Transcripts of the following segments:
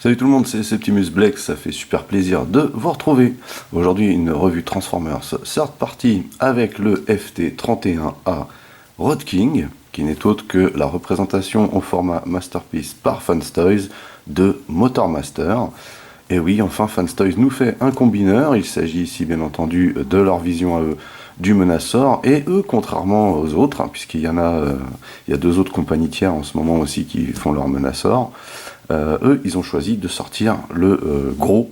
Salut tout le monde, c'est Septimus Black, ça fait super plaisir de vous retrouver. Aujourd'hui, une revue Transformers third party avec le FT31A Road King, qui n'est autre que la représentation au format Masterpiece par Fanstoys de Motormaster. Et oui, enfin, Fanstoys nous fait un combineur. Il s'agit ici, bien entendu, de leur vision à eux du Menasor. Et eux, contrairement aux autres, hein, puisqu'il y en a, il y a deux autres compagnies tiers en ce moment aussi qui font leur Menasor, eux, ils ont choisi de sortir le gros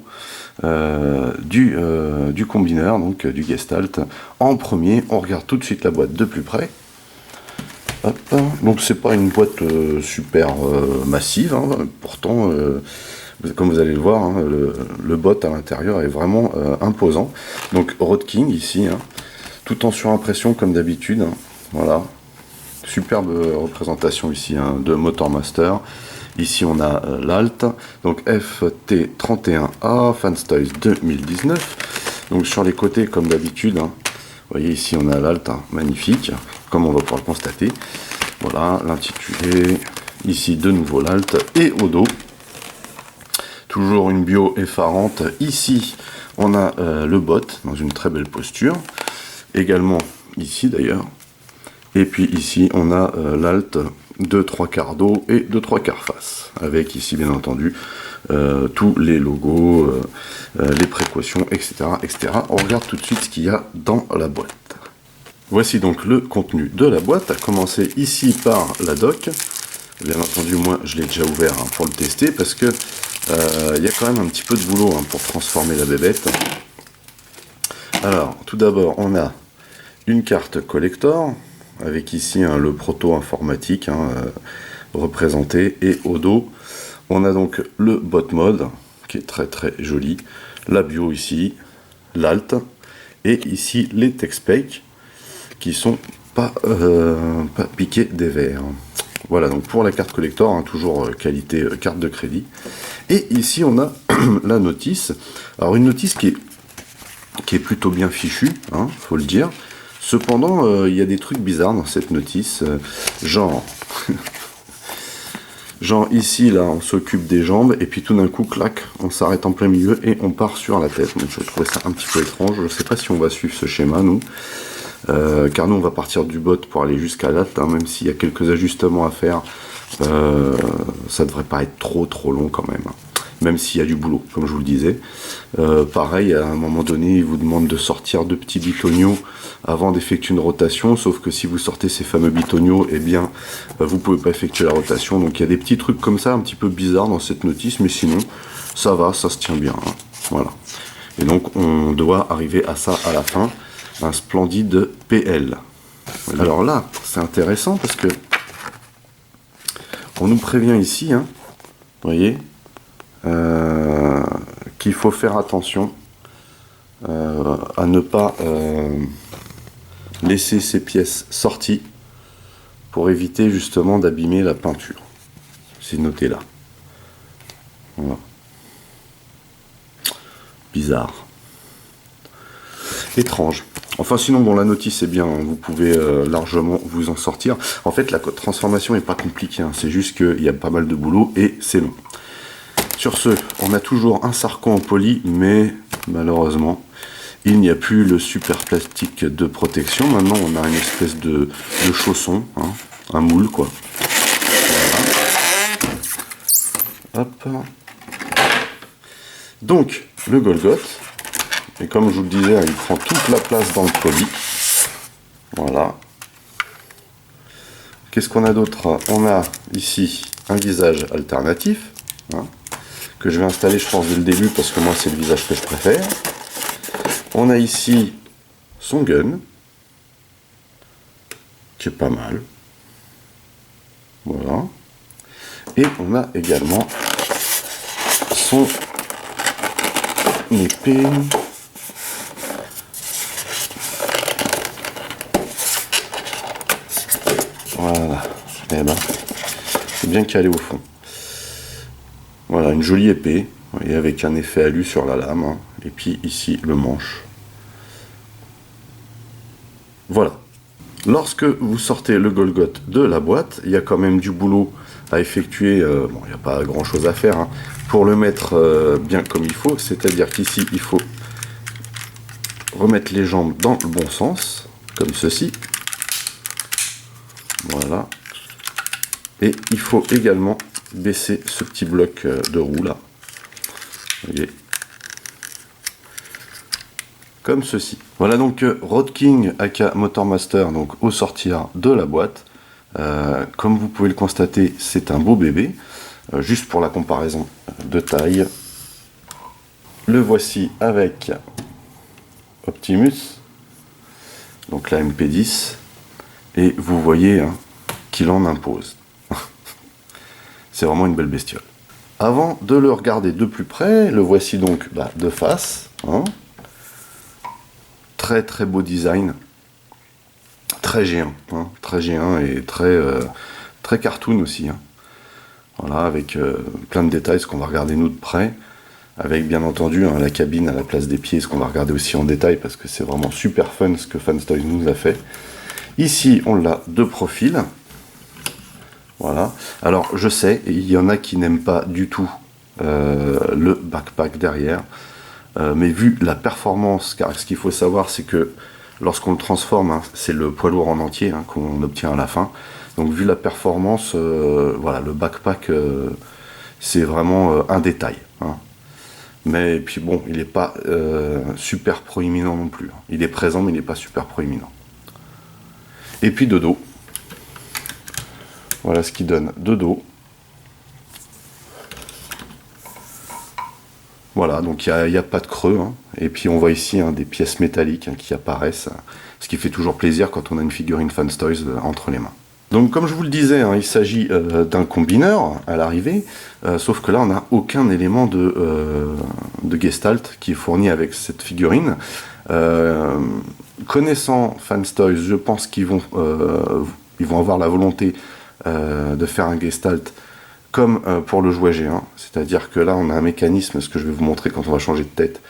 du combineur, donc du Gestalt, en premier. On regarde tout de suite la boîte de plus près. Hop. Donc c'est pas une boîte super massive, hein. Pourtant, comme vous allez le voir, hein, le bot à l'intérieur est vraiment imposant. Donc Road King ici, hein, tout en surimpression comme d'habitude, hein. Voilà, superbe représentation ici, hein, de Motormaster. Ici on a l'Alt, donc FT31A, Fanstoys 2019. Donc sur les côtés comme d'habitude, hein, vous voyez ici on a l'Alt, hein, magnifique, comme on va pouvoir le constater. Voilà l'intitulé, ici de nouveau l'Alt, et au dos, toujours une bio effarante. Ici on a le bot dans une très belle posture, également ici d'ailleurs. Et puis ici on a l'Alt de 3/4 dos et de 3/4 face, avec ici bien entendu tous les logos, les précautions, etc., etc. On regarde tout de suite ce qu'il y a dans la boîte. Voici donc le contenu de la boîte, à commencer ici par la dock. Bien entendu, moi je l'ai déjà ouvert, hein, pour le tester, parce que il y a quand même un petit peu de boulot, hein, pour transformer la bébête. Alors, tout d'abord, on a une carte collector, avec ici, hein, le proto informatique, hein, représenté, et au dos on a donc le bot mode qui est très très joli, la bio ici, l'alt, et ici les text packs qui sont pas piqués des verres. Voilà donc pour la carte collector, hein, toujours qualité carte de crédit. Et ici on a la notice, alors une notice qui est plutôt bien fichue, hein, faut le dire. Cependant, il y a des trucs bizarres dans cette notice, genre ici, là, on s'occupe des jambes, et puis tout d'un coup, clac, on s'arrête en plein milieu, et on part sur la tête. Donc je trouvais ça un petit peu étrange, je ne sais pas si on va suivre ce schéma, nous, car nous, on va partir du bot pour aller jusqu'à l'alt, hein, même s'il y a quelques ajustements à faire, ça devrait pas être trop long quand même, hein. Même s'il y a du boulot, comme je vous le disais. Pareil, à un moment donné, il vous demande de sortir deux petits bitoniaux avant d'effectuer une rotation, sauf que si vous sortez ces fameux bitoniaux, eh bien, vous pouvez pas effectuer la rotation. Donc il y a des petits trucs comme ça, un petit peu bizarres dans cette notice, mais sinon, ça va, ça se tient bien, hein. Voilà. Et donc, on doit arriver à ça à la fin, un splendide PL. Voilà. Alors là, c'est intéressant parce que on nous prévient ici, hein, vous voyez, qu'il faut faire attention à ne pas laisser ces pièces sorties pour éviter justement d'abîmer la peinture. C'est noté là. Voilà. Bizarre. Étrange. Enfin sinon, bon, la notice est bien, vous pouvez largement vous en sortir. En fait, la transformation n'est pas compliquée, hein, c'est juste qu'il y a pas mal de boulot et c'est long. Sur ce, on a toujours un sarcon en poly, mais malheureusement, il n'y a plus le super plastique de protection. Maintenant, on a une espèce de chausson, hein, un moule, quoi. Voilà. Hop. Donc, le Golgoth, et comme je vous le disais, il prend toute la place dans le poly. Voilà. Qu'est-ce qu'on a d'autre? On a ici un visage alternatif, hein, que je vais installer, je pense, dès le début, parce que moi, c'est le visage que je préfère. On a ici son gun, qui est pas mal. Voilà. Et on a également son épée. Voilà. Et ben, c'est bien calé au fond. Voilà, une jolie épée, vous voyez, avec un effet alu sur la lame, hein. Et puis ici le manche. Voilà. Lorsque vous sortez le Golgoth de la boîte, il y a quand même du boulot à effectuer. Bon, il n'y a pas grand chose à faire hein, pour le mettre bien comme il faut. C'est-à-dire qu'ici, il faut remettre les jambes dans le bon sens, comme ceci. Voilà. Et il faut également baisser ce petit bloc de roue là. Vous voyez. Comme ceci. Voilà donc Road King aka Motormaster donc au sortir de la boîte. Comme vous pouvez le constater, c'est un beau bébé. Juste pour la comparaison de taille, le voici avec Optimus, donc la MP10, et vous voyez hein, qu'il en impose. C'est vraiment une belle bestiole. Avant de le regarder de plus près, le voici donc de face. Hein. Très très beau design, très géant, hein, très géant et très cartoon aussi. Hein. Voilà, avec plein de détails, ce qu'on va regarder nous de près, avec bien entendu hein, la cabine à la place des pieds, ce qu'on va regarder aussi en détail parce que c'est vraiment super fun ce que Fanstoys nous a fait. Ici, on l'a de profil. Voilà. Alors, je sais, il y en a qui n'aiment pas du tout le backpack derrière. Mais vu la performance, car ce qu'il faut savoir, c'est que lorsqu'on le transforme, hein, c'est le poids lourd en entier hein, qu'on obtient à la fin. Donc, vu la performance, voilà, le backpack, c'est vraiment un détail. Hein. Mais puis bon, il n'est pas super proéminent non plus. Il est présent, mais il n'est pas super proéminent. Et puis de dos. Voilà ce qui donne de dos. Voilà, donc il n'y a pas de creux. Hein. Et puis on voit ici hein, des pièces métalliques hein, qui apparaissent, ce qui fait toujours plaisir quand on a une figurine Fanstoys entre les mains. Donc comme je vous le disais, hein, il s'agit d'un combineur à l'arrivée, sauf que là on n'a aucun élément de Gestalt qui est fourni avec cette figurine. Connaissant Fanstoys, je pense qu'ils vont avoir la volonté de faire un Gestalt comme pour le jouet G1, c'est-à-dire que là on a un mécanisme, ce que je vais vous montrer quand on va changer de tête,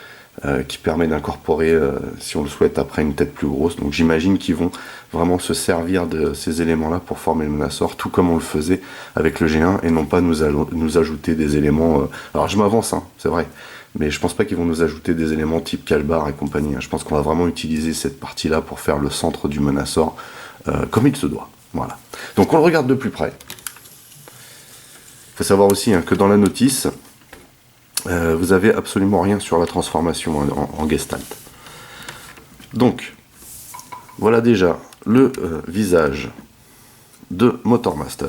qui permet d'incorporer, si on le souhaite, après une tête plus grosse. Donc j'imagine qu'ils vont vraiment se servir de ces éléments-là pour former le Menasor, tout comme on le faisait avec le G1, et non pas nous ajouter des éléments... Alors je m'avance, hein, c'est vrai, mais je pense pas qu'ils vont nous ajouter des éléments type Calbar et compagnie. Hein. Je pense qu'on va vraiment utiliser cette partie-là pour faire le centre du Menasor, comme il se doit. Voilà. Donc on le regarde de plus près. Il faut savoir aussi hein, que dans la notice, vous avez absolument rien sur la transformation en Gestalt. Donc, voilà déjà le visage de Motormaster,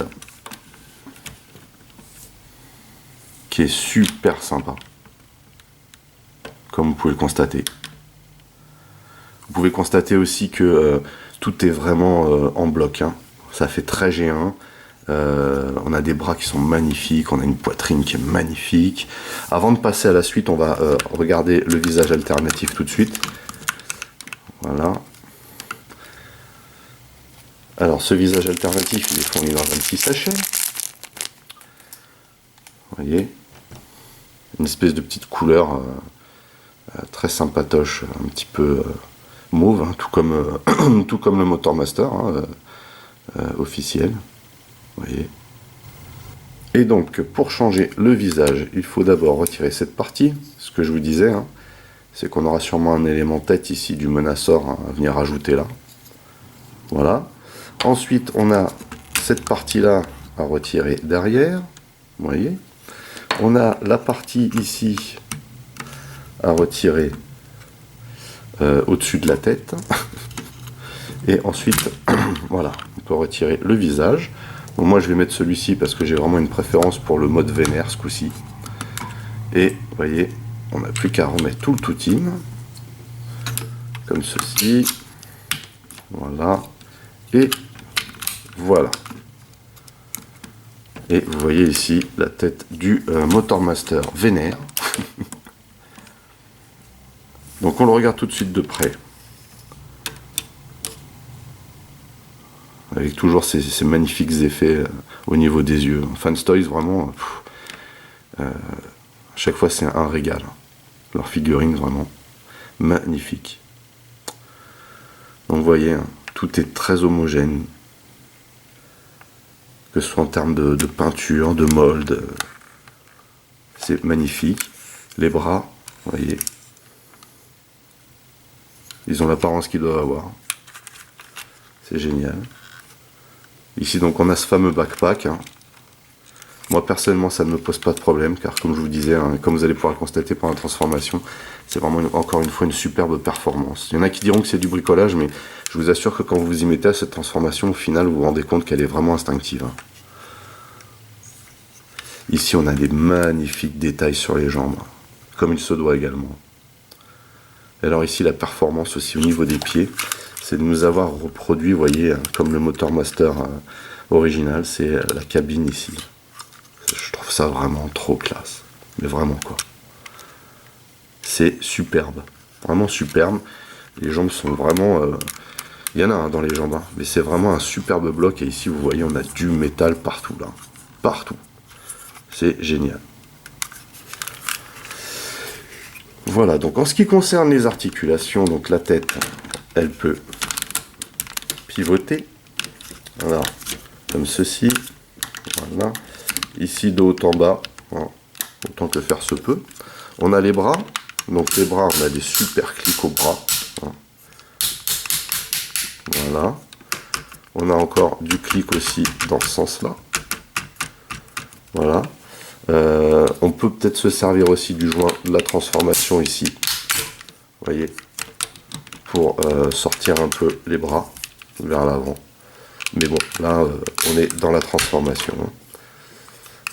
qui est super sympa, comme vous pouvez le constater. Vous pouvez constater aussi que tout est vraiment en bloc, hein. Ça fait très G1. On a des bras qui sont magnifiques, on a une poitrine qui est magnifique. Avant de passer à la suite, on va regarder le visage alternatif tout de suite. Voilà. Alors ce visage alternatif, il est fourni dans un petit sachet. Vous voyez, une espèce de petite couleur très sympatoche, un petit peu mauve, hein, tout comme le Motormaster hein, officiel. Vous voyez. Et donc, pour changer le visage, il faut d'abord retirer cette partie. Ce que je vous disais, hein, c'est qu'on aura sûrement un élément tête ici du Menasor hein, à venir ajouter là. Voilà. Ensuite, on a cette partie-là à retirer derrière. Vous voyez. On a la partie ici à retirer au-dessus de la tête. Et ensuite, voilà, on peut retirer le visage. Bon, moi je vais mettre celui-ci parce que j'ai vraiment une préférence pour le mode vénère ce coup-ci. Et vous voyez, on n'a plus qu'à remettre tout le tout-in, comme ceci. Voilà. Et voilà. Et vous voyez ici la tête du Motormaster vénère. Donc on le regarde tout de suite de près. Avec toujours ces magnifiques effets au niveau des yeux. Fanstoys, vraiment, à chaque fois c'est un régal. Leur figurine, vraiment magnifique. Donc vous voyez, hein, Tout est très homogène, que ce soit en termes de peinture, de mold. C'est magnifique. Les bras, vous voyez, ils ont l'apparence qu'ils doivent avoir. C'est génial. Ici donc on a ce fameux backpack. Moi personnellement ça ne me pose pas de problème, car comme je vous disais, comme vous allez pouvoir le constater pendant la transformation, c'est vraiment encore une fois une superbe performance. Il y en a qui diront que c'est du bricolage, mais je vous assure que quand vous vous y mettez à cette transformation, au final vous vous rendez compte qu'elle est vraiment instinctive. Ici on a des magnifiques détails sur les jambes, comme il se doit également. Et alors ici la performance aussi au niveau des pieds, c'est de nous avoir reproduit, vous voyez, comme le Motor Master original, c'est la cabine ici. Je trouve ça vraiment trop classe, mais vraiment quoi. C'est superbe, vraiment superbe. Les jambes sont vraiment... il y en a dans les jambes, mais c'est vraiment un superbe bloc. Et ici vous voyez, on a du métal partout là, partout. C'est génial. Voilà, donc en ce qui concerne les articulations, donc la tête, elle peut pivoter, voilà, comme ceci, voilà, ici de haut en bas, voilà, autant que faire se peut. On a les bras, donc les bras, on a des super clics aux bras, voilà, on a encore du clic aussi dans ce sens-là, voilà. On peut peut-être se servir aussi du joint de la transformation ici, vous voyez, pour sortir un peu les bras vers l'avant. Mais bon, là, on est dans la transformation.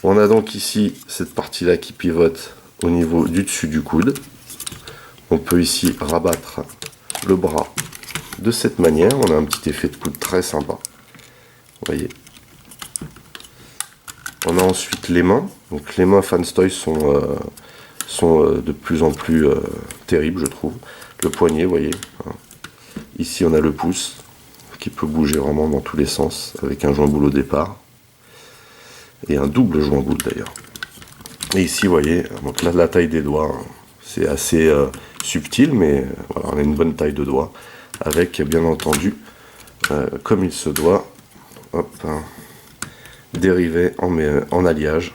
On a donc ici cette partie-là qui pivote au niveau du dessus du coude. On peut ici rabattre le bras de cette manière. On a un petit effet de coude très sympa. Vous voyez. On a ensuite les mains. Donc les mains Fanstoys sont de plus en plus terribles, je trouve. Le poignet, vous voyez. Ici, on a le pouce qui peut bouger vraiment dans tous les sens avec un joint boule au départ. Et un double joint boule d'ailleurs. Et ici, vous voyez, donc là, la taille des doigts, c'est assez subtil, mais voilà, on a une bonne taille de doigts. Avec, bien entendu, comme il se doit, hop, des rivets en alliage,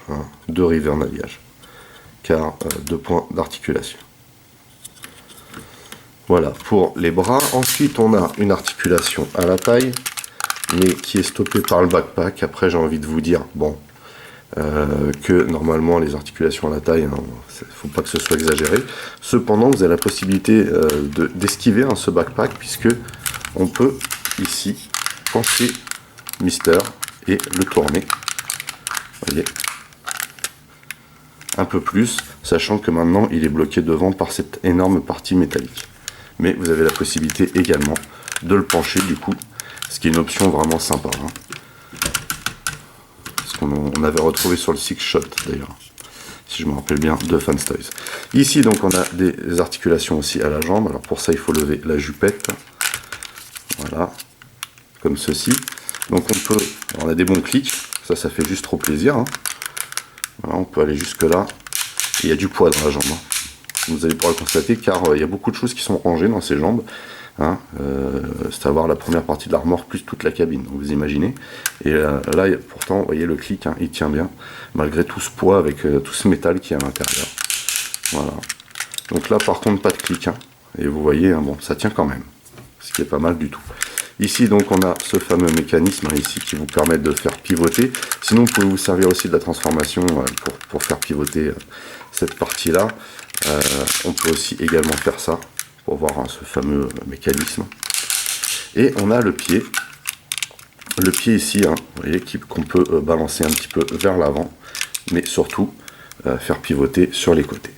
deux rivets en alliage, car deux points d'articulation. Voilà pour les bras. Ensuite on a une articulation à la taille, mais qui est stoppée par le backpack. Après j'ai envie de vous dire, bon, que normalement les articulations à la taille, il ne faut pas que ce soit exagéré. Cependant vous avez la possibilité d'esquiver ce backpack, puisque on peut ici pencher Mister et le tourner, vous voyez, un peu plus, sachant que maintenant il est bloqué devant par cette énorme partie métallique. Mais vous avez la possibilité également de le pencher du coup, ce qui est une option vraiment sympa. Ce qu'on avait retrouvé sur le Six Shot d'ailleurs, si je me rappelle bien, de Fanstoys. Ici donc on a des articulations aussi à la jambe. Alors pour ça il faut lever la jupette, voilà, comme ceci. Donc on a des bons clics, ça fait juste trop plaisir. Voilà, on peut aller jusque là. Il y a du poids dans la jambe. Vous allez pouvoir le constater, car il y a beaucoup de choses qui sont rangées dans ces jambes. C'est à voir la première partie de la remorque plus toute la cabine, donc vous imaginez. Et là, pourtant, vous voyez le clic, il tient bien, malgré tout ce poids avec tout ce métal qui est à l'intérieur. Voilà. Donc là, par contre, pas de clic. Et vous voyez, bon, ça tient quand même, ce qui est pas mal du tout. Ici donc on a ce fameux mécanisme ici qui vous permet de faire pivoter. Sinon vous pouvez vous servir aussi de la transformation pour faire pivoter cette partie là. On peut aussi également faire ça pour voir ce fameux mécanisme. Et on a le pied ici, vous voyez, qu'on peut balancer un petit peu vers l'avant, mais surtout faire pivoter sur les côtés.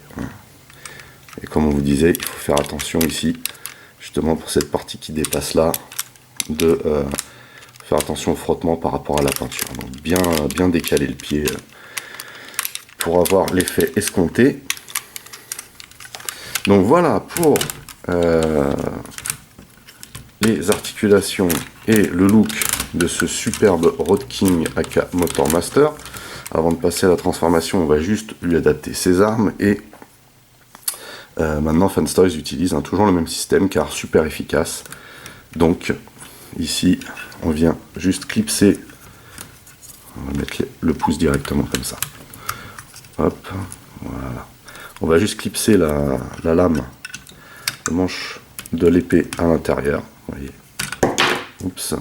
Et comme on vous disait, il faut faire attention ici, justement pour cette partie qui dépasse là, de faire attention au frottement par rapport à la peinture. Donc bien décaler le pied pour avoir l'effet escompté. Donc voilà pour les articulations et le look de ce superbe Road King aka Motor Master. Avant de passer à la transformation, on va juste lui adapter ses armes. Et maintenant Fanstoys utilise toujours le même système, car super efficace. Donc ici, on vient juste clipser. On va mettre le pouce directement comme ça. Hop, voilà. On va juste clipser la lame, le manche de l'épée à l'intérieur. Vous voyez. Oups.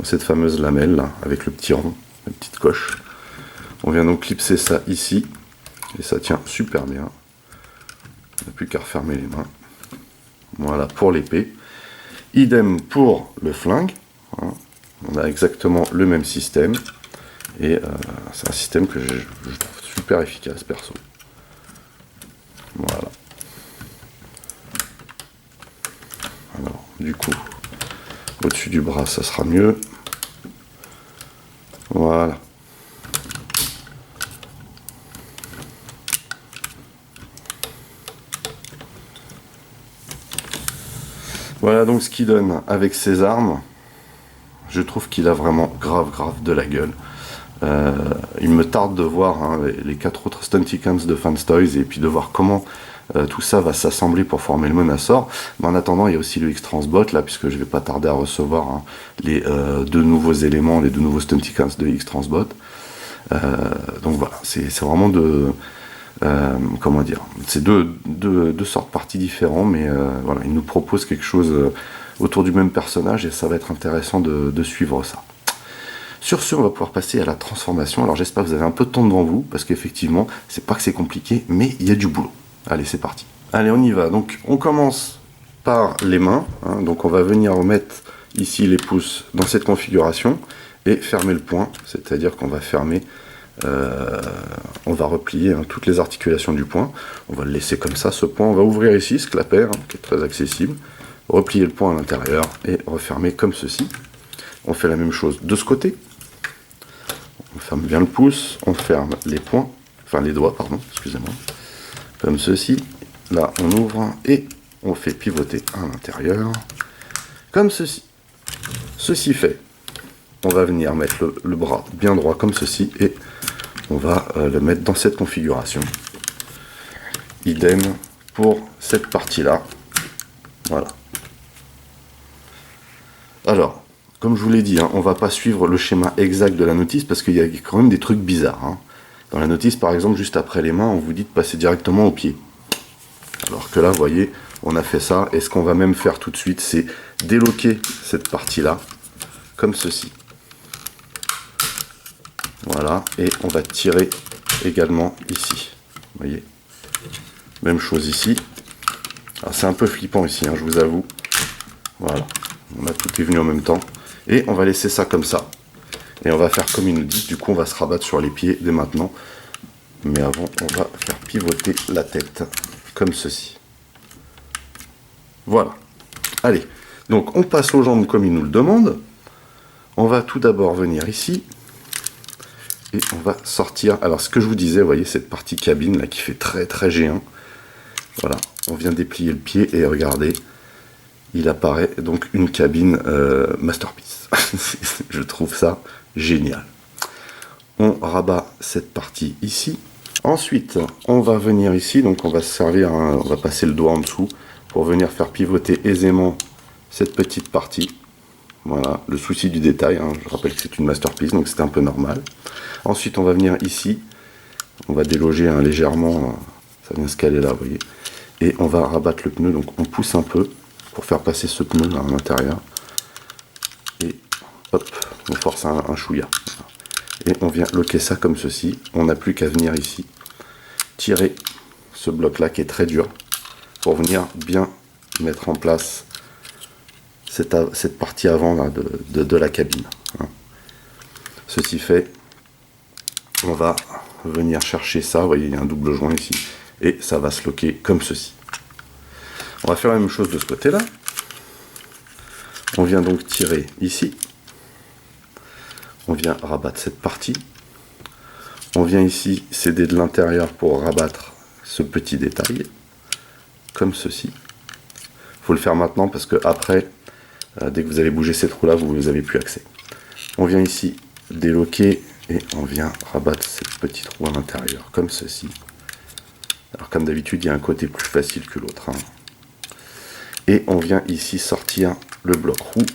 Cette fameuse lamelle là, avec le petit rond, la petite coche. On vient donc clipser ça ici. Et ça tient super bien. On n'a plus qu'à refermer les mains. Voilà pour l'épée. Idem pour le flingue. Hein. On a exactement le même système. Et c'est un système que je trouve super efficace perso. Voilà. Alors, du coup, au-dessus du bras, ça sera mieux. Voilà. Voilà donc ce qu'il donne avec ses armes. Je trouve qu'il a vraiment grave de la gueule. Il me tarde de voir hein, les 4 autres Stunticons de Fanstoys et puis de voir comment tout ça va s'assembler pour former le Menasor. Mais en attendant, il y a aussi le X-Transbot là, puisque je vais pas tarder à recevoir hein, les 2 nouveaux éléments, les 2 nouveaux Stunticons de X-Transbot. Donc voilà, c'est vraiment de... comment dire, c'est deux sortes de parties différents, mais voilà, il nous propose quelque chose autour du même personnage et ça va être intéressant de suivre ça. Sur ce, on va pouvoir passer à la transformation. Alors j'espère que vous avez un peu de temps devant vous, parce qu'effectivement, c'est pas que c'est compliqué, mais il y a du boulot. Allez, c'est parti. Allez, on y va. Donc on commence par les mains, hein. Donc on va venir remettre ici les pouces dans cette configuration et fermer le poing, c'est-à-dire qu'on va fermer on va replier hein, toutes les articulations du poing. On va le laisser comme ça, ce poing. On va ouvrir ici ce clapper, hein, qui est très accessible. Replier le poing à l'intérieur et refermer comme ceci. On fait la même chose de ce côté. On ferme bien le pouce. On ferme les poings, enfin les doigts, pardon, excusez-moi. Comme ceci. Là, on ouvre et on fait pivoter à l'intérieur. Comme ceci. Ceci fait, on va venir mettre le bras bien droit comme ceci et on va le mettre dans cette configuration. Idem pour cette partie-là. Voilà. Alors, comme je vous l'ai dit, hein, on ne va pas suivre le schéma exact de la notice parce qu'il y a quand même des trucs bizarres. Hein. Dans la notice, par exemple, juste après les mains, on vous dit de passer directement au pied. Alors que là, vous voyez, on a fait ça. Et ce qu'on va même faire tout de suite, c'est déloquer cette partie-là, comme ceci. Voilà, et on va tirer également ici. Vous voyez, même chose ici. Alors c'est un peu flippant ici, hein, je vous avoue. Voilà, on a tout est venu en même temps. Et on va laisser ça comme ça. Et on va faire comme ils nous disent, du coup on va se rabattre sur les pieds dès maintenant. Mais avant, on va faire pivoter la tête, comme ceci. Voilà. Allez, donc on passe aux jambes comme ils nous le demandent. On va tout d'abord venir ici. Et on va sortir, alors ce que je vous disais, vous voyez cette partie cabine là qui fait très géant. Voilà, on vient déplier le pied et regardez, il apparaît donc une cabine masterpiece. Je trouve ça génial. On rabat cette partie ici. Ensuite, on va venir ici, donc on va se servir, on va passer le doigt en dessous pour venir faire pivoter aisément cette petite partie. Voilà, le souci du détail, hein. Je rappelle que c'est une masterpiece, donc c'est un peu normal. Ensuite, on va venir ici, on va déloger hein, légèrement, ça vient se caler là, vous voyez. Et on va rabattre le pneu, donc on pousse un peu pour faire passer ce pneu là, à l'intérieur. Et hop, on force un chouïa. Et on vient loquer ça comme ceci. On n'a plus qu'à venir ici, tirer ce bloc là qui est très dur, pour venir bien mettre en place cette partie avant là, de la cabine. Hein. Ceci fait, on va venir chercher ça, vous voyez il y a un double joint ici, et ça va se loquer comme ceci. On va faire la même chose de ce côté là. On vient donc tirer ici, on vient rabattre cette partie, on vient ici céder de l'intérieur pour rabattre ce petit détail, comme ceci. Il faut le faire maintenant parce que après, dès que vous allez bouger ces trous là, vous n'avez plus accès. On vient ici déloquer et on vient rabattre cette petite roue à l'intérieur, comme ceci. Alors comme d'habitude, il y a un côté plus facile que l'autre. Hein. Et on vient ici sortir le bloc roux,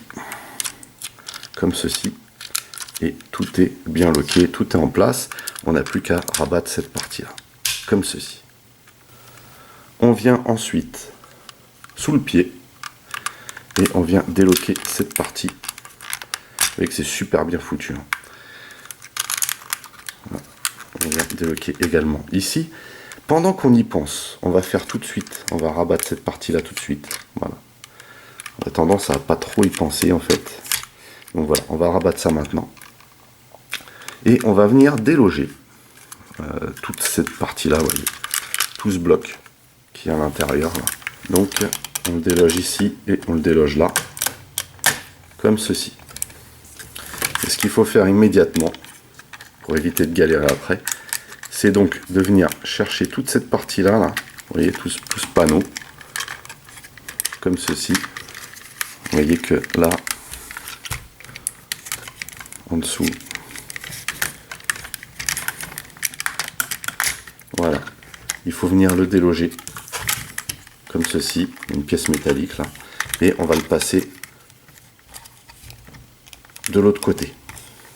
comme ceci. Et tout est bien loqué, tout est en place. On n'a plus qu'à rabattre cette partie-là, comme ceci. On vient ensuite sous le pied et on vient déloquer cette partie. Vous voyez que c'est super bien foutu. Voilà. On vient déloquer également ici. Pendant qu'on y pense, on va faire tout de suite, on va rabattre cette partie-là tout de suite. Voilà. On a tendance à pas trop y penser en fait. Donc voilà, on va rabattre ça maintenant. Et on va venir déloger toute cette partie-là, vous voyez, tout ce bloc qui est à l'intérieur. Donc on le déloge ici et on le déloge là, comme ceci. Et ce qu'il faut faire immédiatement, pour éviter de galérer après, c'est donc de venir chercher toute cette partie-là, là, vous voyez, tout ce panneau, comme ceci. Vous voyez que là, en dessous, voilà, il faut venir le déloger comme ceci, une pièce métallique là, et on va le passer de l'autre côté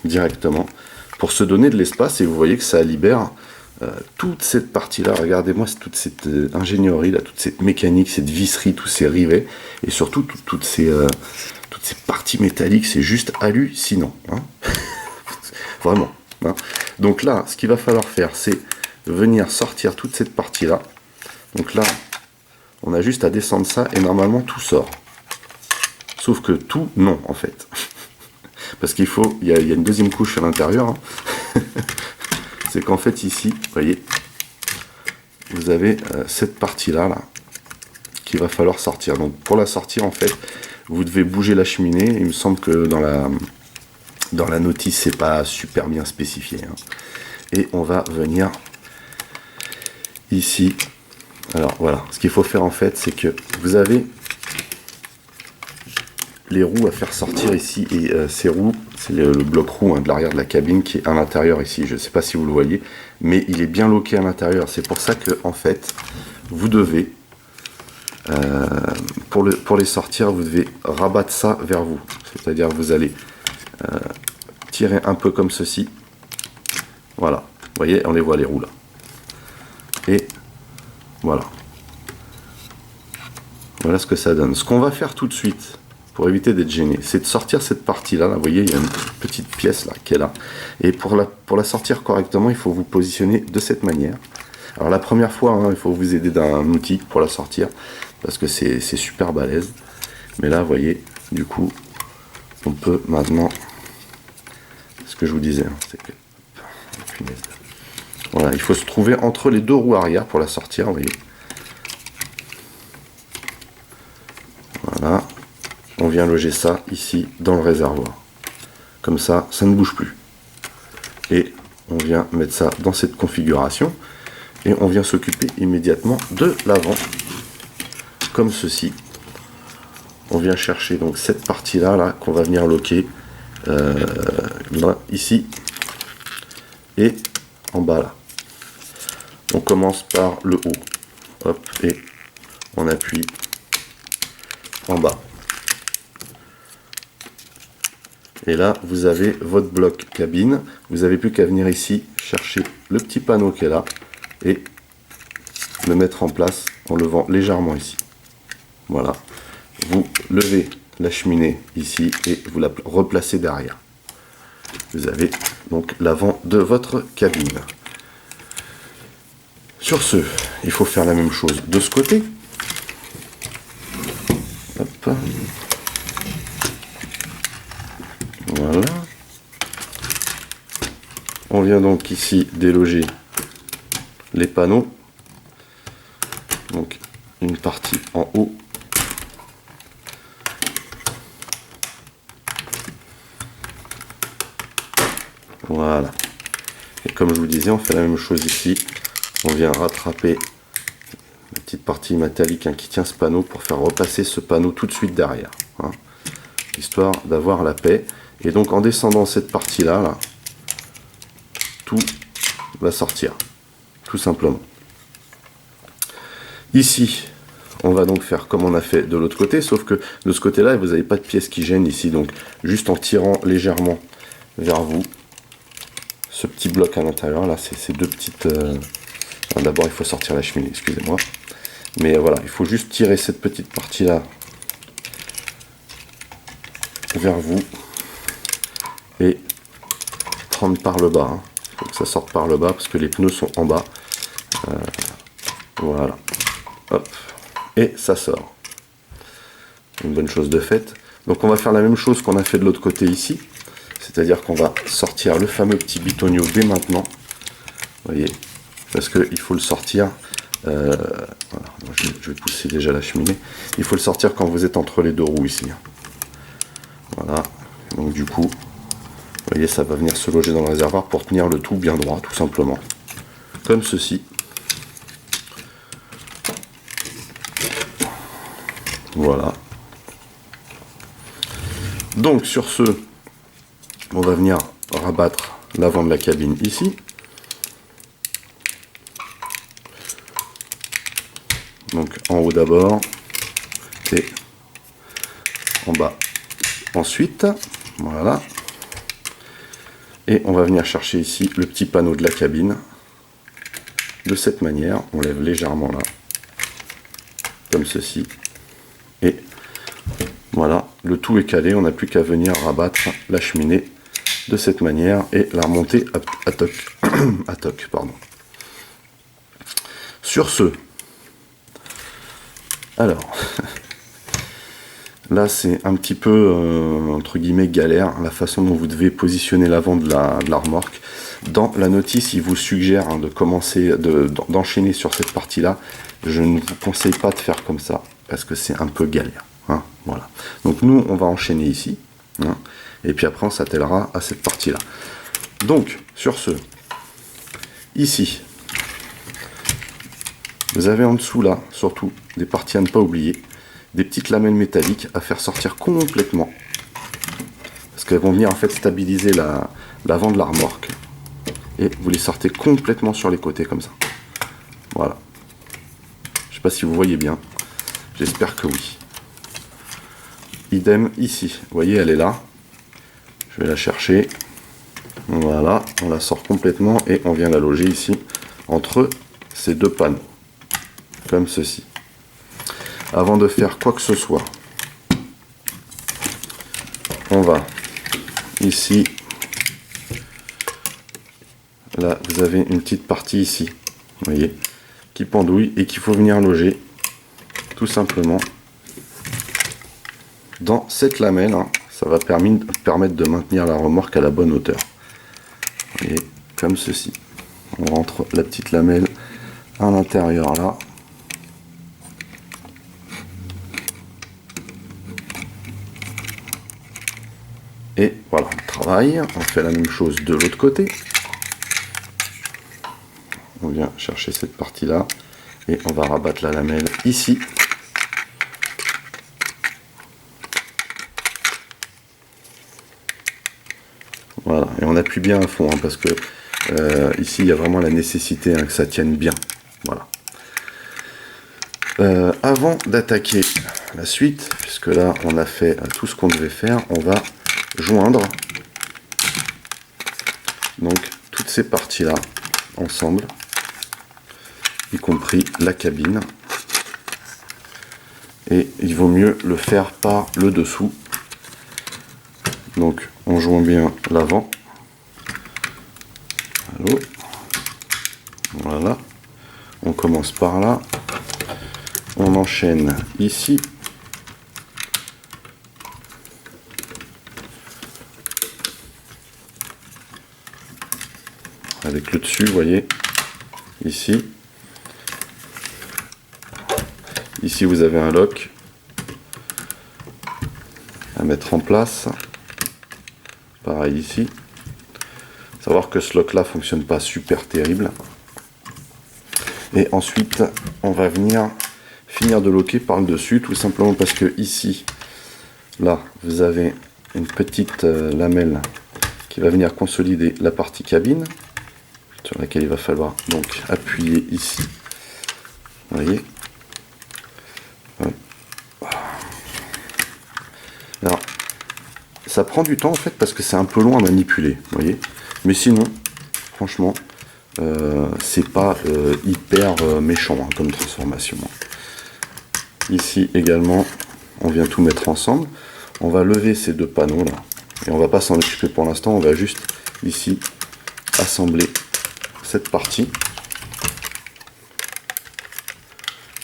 directement pour se donner de l'espace. Et vous voyez que ça libère toute cette partie là. Regardez-moi toute cette ingénierie là, toute cette mécanique, cette visserie, tous ces rivets et surtout toutes ces parties métalliques. C'est juste hallucinant, hein. Vraiment, hein. Donc là, ce qu'il va falloir faire, c'est venir sortir toute cette partie là. Donc là, on a juste à descendre ça et normalement tout sort. Sauf que tout, non en fait. Parce qu'il faut, il y a une deuxième couche à l'intérieur. Hein. C'est qu'en fait ici, vous voyez, vous avez cette partie là, qu'il va falloir sortir. Donc pour la sortir en fait, vous devez bouger la cheminée. Il me semble que dans la notice c'est pas super bien spécifié. Hein. Et on va venir ici. Alors voilà, ce qu'il faut faire en fait, c'est que vous avez les roues à faire sortir ici, et ces roues, c'est le bloc roux hein, de l'arrière de la cabine qui est à l'intérieur ici. Je ne sais pas si vous le voyez, mais il est bien loqué à l'intérieur. C'est pour ça que en fait, vous devez, pour les sortir, vous devez rabattre ça vers vous. C'est-à-dire vous allez tirer un peu comme ceci. Voilà, vous voyez, on les voit les roues là. Et voilà. Voilà ce que ça donne. Ce qu'on va faire tout de suite, pour éviter d'être gêné, c'est de sortir cette partie-là. Là, vous voyez, il y a une petite pièce là qui est là. Et pour la sortir correctement, il faut vous positionner de cette manière. Alors la première fois, hein, il faut vous aider d'un outil pour la sortir, parce que c'est super balèze. Mais là, vous voyez, du coup, on peut maintenant... Ce que je vous disais, hein, c'est que... Voilà, il faut se trouver entre les deux roues arrière pour la sortir, vous voyez. Voilà. On vient loger ça ici dans le réservoir. Comme ça, ça ne bouge plus. Et on vient mettre ça dans cette configuration. Et on vient s'occuper immédiatement de l'avant. Comme ceci. On vient chercher donc cette partie-là là, qu'on va venir loquer là, ici. Et en bas là. On commence par le haut. Hop, et on appuie en bas. Et là, vous avez votre bloc cabine. Vous n'avez plus qu'à venir ici, chercher le petit panneau qui est là, et le mettre en place en levant légèrement ici. Voilà. Vous levez la cheminée ici, et vous la replacez derrière. Vous avez donc l'avant de votre cabine. Sur ce, il faut faire la même chose de ce côté. Hop. Voilà. On vient donc ici déloger les panneaux. Donc une partie en haut. Voilà. Et comme je vous disais, on fait la même chose ici. On vient rattraper la petite partie métallique hein, qui tient ce panneau pour faire repasser ce panneau tout de suite derrière. Hein, histoire d'avoir la paix. Et donc en descendant cette partie-là, là, tout va sortir. Tout simplement. Ici, On va donc faire comme on a fait de l'autre côté, sauf que de ce côté-là, vous n'avez pas de pièce qui gêne ici. Donc juste en tirant légèrement vers vous, ce petit bloc à l'intérieur, là, c'est ces deux petites... D'abord, il faut sortir la cheminée, excusez-moi. Mais voilà, il faut juste tirer cette petite partie-là vers vous et prendre par le bas. Il faut que ça sorte par le bas parce que les pneus sont en bas. Voilà. Hop. Et ça sort. Une bonne chose de faite. Donc on va faire la même chose qu'on a fait de l'autre côté ici. C'est-à-dire qu'on va sortir le fameux petit bitonio dès maintenant. Vous voyez, parce qu'il faut le sortir. Voilà, je vais pousser déjà la cheminée. Il faut le sortir quand vous êtes entre les deux roues ici. Voilà. Donc du coup, vous voyez, ça va venir se loger dans le réservoir pour tenir le tout bien droit, tout simplement. Comme ceci. Voilà. Donc sur ce, on va venir rabattre l'avant de la cabine ici. Donc en haut d'abord et en bas ensuite. Voilà. Et on va venir chercher ici le petit panneau de la cabine. De cette manière, on lève légèrement là. Comme ceci. Et voilà, le tout est calé. On n'a plus qu'à venir rabattre la cheminée de cette manière et la remonter à toc. À toc, pardon. Sur ce, alors, là c'est un petit peu, entre guillemets, galère, la façon dont vous devez positionner l'avant de la remorque. Dans la notice, il vous suggère de commencer, d'enchaîner sur cette partie-là. Je ne vous conseille pas de faire comme ça, parce que c'est un peu galère. Hein, voilà. Donc nous, on va enchaîner ici, hein, et puis après on s'attellera à cette partie-là. Donc, sur ce, ici, vous avez en dessous là, surtout, des parties à ne pas oublier, des petites lamelles métalliques à faire sortir complètement, parce qu'elles vont venir en fait stabiliser l'avant de la remorque, et vous les sortez complètement sur les côtés comme ça. Voilà. Je sais pas si vous voyez bien, j'espère que oui. Idem ici, vous voyez, elle est là. Je vais la chercher. Voilà, on la sort complètement et on vient la loger ici entre ces deux panneaux, comme ceci. Avant de faire quoi que ce soit, on va ici, là vous avez une petite partie ici, vous voyez, qui pendouille et qu'il faut venir loger tout simplement dans cette lamelle, hein. Ça va permettre de maintenir la remorque à la bonne hauteur. Et comme ceci. On rentre la petite lamelle à l'intérieur là. Et voilà, on travaille. On fait la même chose de l'autre côté. On vient chercher cette partie là. Et on va rabattre la lamelle ici. Voilà, et on appuie bien à fond, hein, parce que ici il y a vraiment la nécessité, hein, que ça tienne bien. Voilà. Avant d'attaquer la suite, puisque là on a fait tout ce qu'on devait faire, on va joindre donc toutes ces parties là ensemble, y compris la cabine. Et il vaut mieux le faire par le dessous. Donc on joint bien l'avant. Voilà. On commence par là. On enchaîne ici. Avec le dessus, vous voyez. Ici. Ici vous avez un lock à mettre en place. Pareil ici. Savoir que ce lock là fonctionne pas super terrible. Et ensuite on va venir finir de loquer par le dessus, tout simplement parce que ici, là, vous avez une petite lamelle qui va venir consolider la partie cabine, sur laquelle il va falloir donc appuyer ici. Vous voyez, ça prend du temps en fait parce que c'est un peu long à manipuler, vous voyez. Mais sinon, franchement, c'est pas hyper méchant hein, comme transformation. Ici également, on vient tout mettre ensemble. On va lever ces deux panneaux là. Et on va pas s'en occuper pour l'instant, on va juste ici assembler cette partie.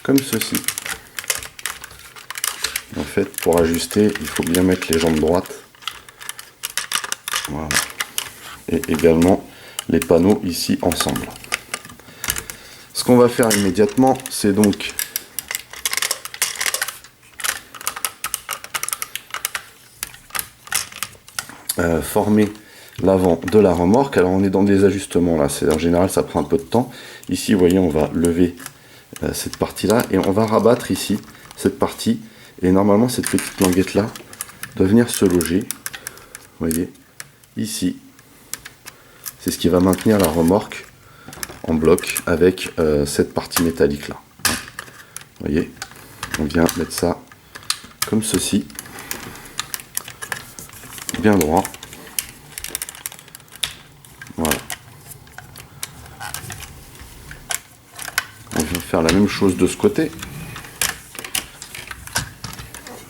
Comme ceci. En fait, pour ajuster, il faut bien mettre les jambes droites. Voilà. Et également les panneaux ici ensemble. Ce qu'on va faire immédiatement, c'est donc former l'avant de la remorque. Alors on est dans des ajustements là, en général ça prend un peu de temps. Ici, vous voyez, on va lever cette partie là et on va rabattre ici cette partie. Et normalement, cette petite languette là doit venir se loger. Vous voyez, ici. C'est ce qui va maintenir la remorque en bloc avec cette partie métallique là. Vous voyez, on vient mettre ça comme ceci, bien droit. Voilà. On vient faire la même chose de ce côté.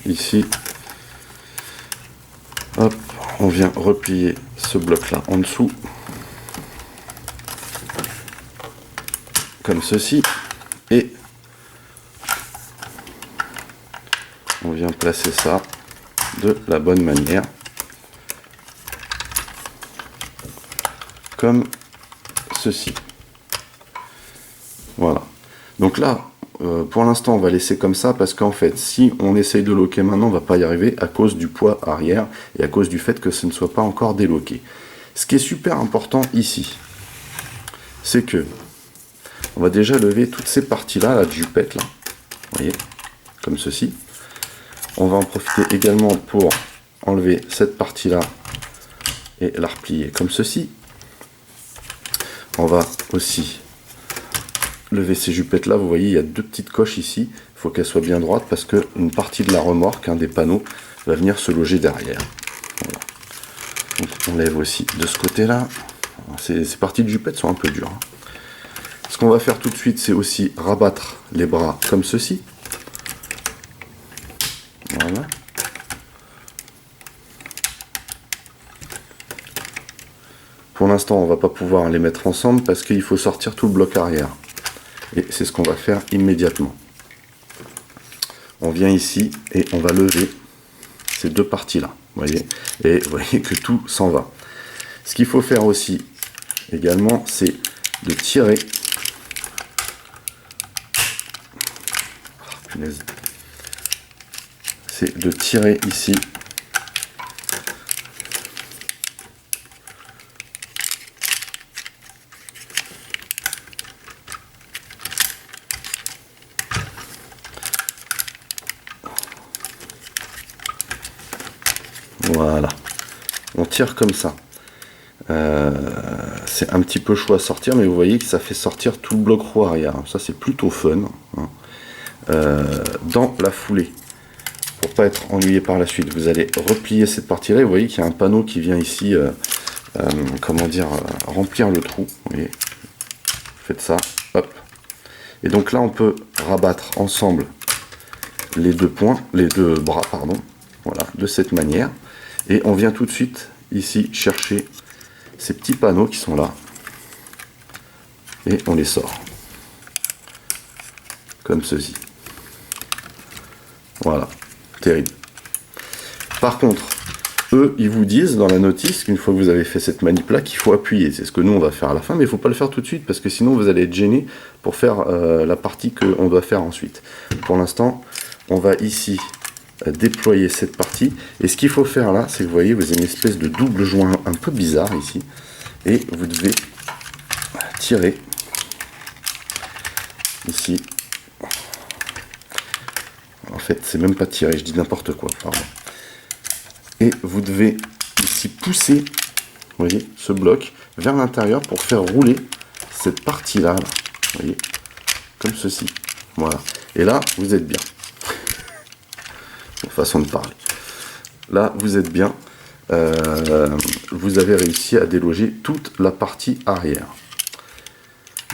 Ici, hop, on vient replier ce bloc là en dessous. Comme ceci, et on vient placer ça de la bonne manière, comme ceci. Voilà. Donc là, pour l'instant, on va laisser comme ça, parce qu'en fait, si on essaye de loquer maintenant, on va pas y arriver à cause du poids arrière, et à cause du fait que ce ne soit pas encore déloqué. Ce qui est super important ici, c'est que on va déjà lever toutes ces parties-là, la jupette, là, vous voyez, comme ceci. On va en profiter également pour enlever cette partie-là et la replier comme ceci. On va aussi lever ces jupettes-là. Vous voyez, il y a deux petites coches ici. Il faut qu'elles soient bien droites parce qu'une partie de la remorque, un des panneaux, va venir se loger derrière. Voilà. Donc, on lève aussi de ce côté-là. Ces parties de jupettes sont un peu dures. Ce qu'on va faire tout de suite, c'est aussi rabattre les bras comme ceci. Voilà. Pour l'instant, on ne va pas pouvoir les mettre ensemble parce qu'il faut sortir tout le bloc arrière. Et c'est ce qu'on va faire immédiatement. On vient ici et on va lever ces deux parties-là. Vous voyez, et vous voyez que tout s'en va. Ce qu'il faut faire aussi, également, c'est de tirer. C'est de tirer ici voilà, on tire comme ça. C'est un petit peu chaud à sortir, mais vous voyez que ça fait sortir tout le bloc roue arrière. Ça c'est plutôt fun hein. Dans la foulée, pour pas être ennuyé par la suite, vous allez replier cette partie là et vous voyez qu'il y a un panneau qui vient ici comment dire, remplir le trou. Vous voyez, faites ça, hop, et donc là on peut rabattre ensemble les deux bras, pardon, voilà, de cette manière, et on vient tout de suite ici chercher ces petits panneaux qui sont là et on les sort comme ceci. Voilà, terrible. Par contre, eux, ils vous disent dans la notice qu'une fois que vous avez fait cette manip là, qu'il faut appuyer. C'est ce que nous on va faire à la fin, mais il ne faut pas le faire tout de suite parce que sinon vous allez être gêné pour faire la partie qu'on doit faire ensuite. Pour l'instant, on va ici déployer cette partie, et ce qu'il faut faire là, c'est que vous voyez, vous avez une espèce de double joint un peu bizarre ici, et vous devez tirer ici. En fait, c'est même pas tirer, je dis n'importe quoi, pardon. Et vous devez ici pousser, vous voyez, ce bloc vers l'intérieur pour faire rouler cette partie-là, là, vous voyez, comme ceci. Voilà. Et là, vous êtes bien. Façon de parler. Là, vous êtes bien. vous avez réussi à déloger toute la partie arrière.